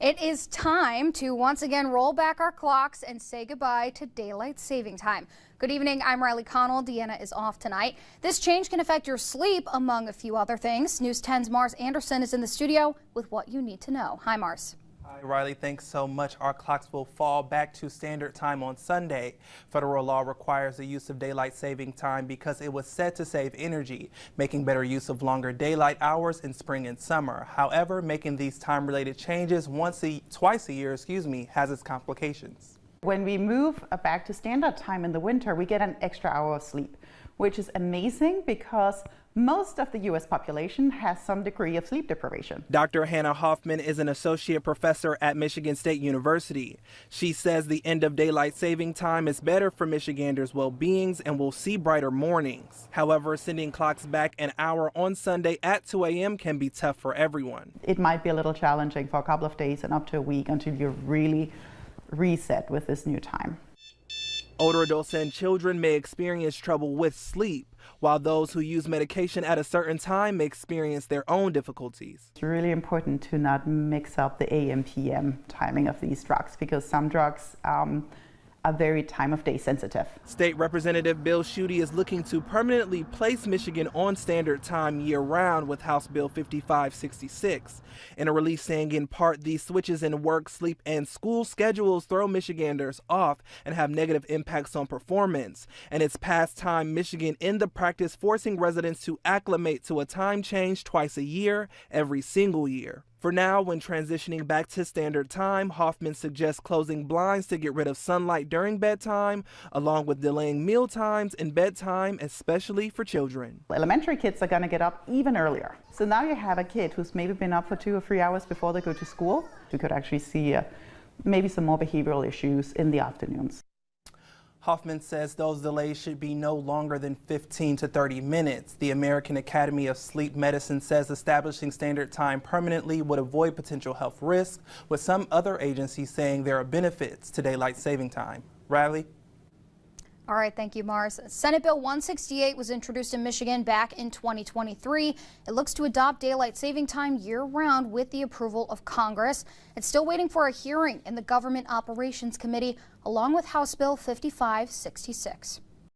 It is time to once again roll back our clocks and say goodbye to daylight saving time. Good evening, I'm Riley Connell. Deanna is off tonight. This change can affect your sleep, among a few other things. News 10's Marz Ander is in the studio with what you need to know. Hi, Marz. Hi, Riley. Thanks so much. Our clocks will fall back to standard time on Sunday. Federal law requires the use of daylight saving time because it was said to save energy, making better use of longer daylight hours in spring and summer. However, making these time-related changes twice a year, has its complications. When we move back to standard time in the winter, we get an extra hour of sleep, which is amazing because most of the U.S. population has some degree of sleep deprivation. Dr. Hannah Hoffman is an associate professor at Michigan State University. She says the end of daylight saving time is better for Michiganders' well-beings and will see brighter mornings. However, sending clocks back an hour on Sunday at 2 a.m. can be tough for everyone. It might be a little challenging for a couple of days and up to a week until you're really reset with this new time. Older adults and children may experience trouble with sleep, while those who use medication at a certain time may experience their own difficulties. It's really important to not mix up the AM/PM timing of these drugs because some drugs are very time of day sensitive. State Representative Bill Schuette is looking to permanently place Michigan on standard time year-round with House Bill 5566. In a release saying in part these switches in work, sleep, and school schedules throw Michiganders off and have negative impacts on performance. And it's past time Michigan in the practice forcing residents to acclimate to a time change twice a year, every single year. For now, when transitioning back to standard time, Hoffman suggests closing blinds to get rid of sunlight during bedtime, along with delaying meal times and bedtime, especially for children. Elementary kids are going to get up even earlier. So now you have a kid who's maybe been up for 2 or 3 hours before they go to school. You could actually see maybe some more behavioral issues in the afternoons. Hoffman says those delays should be no longer than 15 to 30 minutes. The American Academy of Sleep Medicine says establishing standard time permanently would avoid potential health risks, with some other agencies saying there are benefits to daylight saving time. Riley? All right, thank you, Marz. Senate Bill 168 was introduced in Michigan back in 2023. It looks to adopt daylight saving time year-round with the approval of Congress. It's still waiting for a hearing in the Government Operations Committee, along with House Bill 5566.